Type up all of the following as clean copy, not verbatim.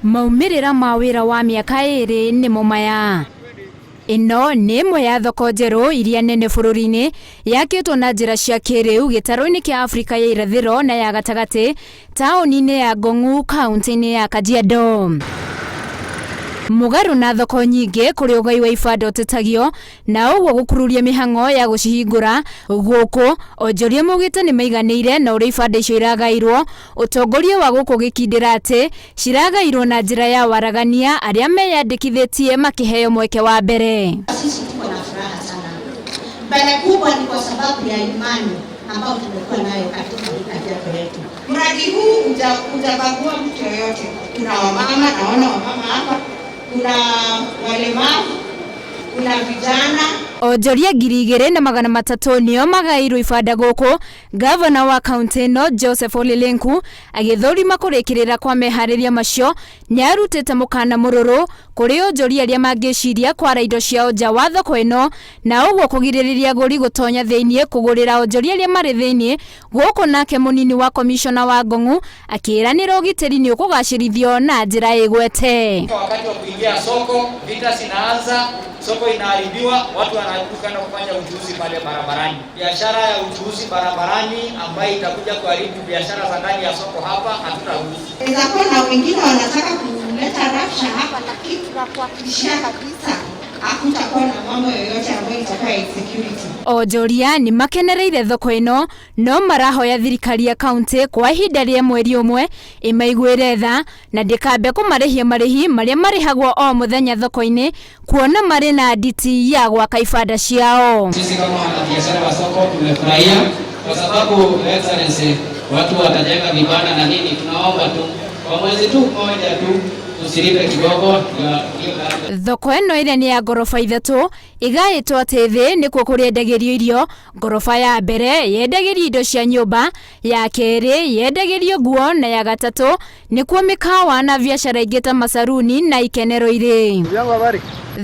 Maumirira ma wira wa miaka iri ni mumaya. Ino ni imwe ya thoko njeru iria nene bururi-ini yakitwo na njira cia kiriu gitaro-ini kia Afrika ya irathiro na ya gatagati tauni-ini ya Ngong'u kaunti-ini ya Kajiado. Mugaru na thoko nyingi kuri ugai wa ibanda utetagio na uguo gukururia mihango ya gucihingura guku onjoria mugite ni maiganiire na uri ibanda icio iragairwo utongoria wa guku gikindira ati ciragairwo na njira ya waragania aria meyandikithitie makiheo mweke wa mbere. Sisi tuko na furaha sana. Mbele kubwa ni kwa sababu ya imani ambayo tumekuwa nayo katika Kajiado yetu. Mradi huu hujabagua mtu yoyote. Kuna wamama, naona wamama hapa. Kuna walemavu, kuna vijana. Onjoria 2,300 nio magairwo ibanda guku. Gavana wa kaunti ino Joseph Ole Lenku agithurima kurikirira kwa mehariria macio ni arutite mukana mururu kuri onjoria aria mangiciria kwara indo ciao nja wa thoko ino na uguo kugiririria aguri gutonya thiini kugurira onjoria aria mari thiini guku. Nake munini wa komishona wa Ngong'u akiranira ugitiri ni ukugacirithio na njira igwete. Wakati wa kuingia soko, vita zinaanza, soko inaharibiwa, watu wanaanza kufanya uchuuzi pale barabarani. Biashara ya uchuuzi barabarani ambayo itakuja kuharibu biashara za ndani ya soko hapa hatutaruhusu. Inaweza na wengine wanataka kuleta rabsha hapa, lakini tunakuhakikishia kabisa hakutakuwa na mambo yoyote ambayo itakuwa insecurity. Onjoria ni makenereire thoko ino no marahoya thirikari ya kaunti kwa ihinda ria mweri umwe imaiguire tha na ndikambe kumarihia marihi maria marihagwo o muthenya thoko-ini kuona mari na nditi ya gwaka ibanda ciao. Sisi kama wanabiashara wa soko tumefurahia kwa sababu excellency watu watajenga vibanda na nini. Tunaomba tu kwa mwezi tu mmoja tu tusilipe kidogo. Thoko ino iria ni ya ngorofa 3 igaitwo ati thi nikuo kuriendagirio irio. Ngorofa ya mbere yendagirio indo cia nyumba, ya keri yendagirio nguo na ya gatatu nikuo mikawa na biashara ingi ta masaruni na ikenero iri.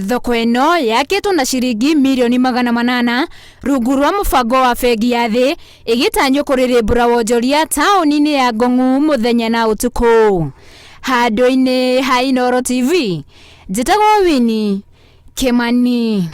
Thoko ino yakitwo na ciringi milioni 800 rungu rwa mubango wa bengi ya thi igitanywo kuririmbura wonjoria tauni-ini ya Ngong'u muthenya na utuku. Handu-ini ha Inooro TV njitagwo Winnie Kimani.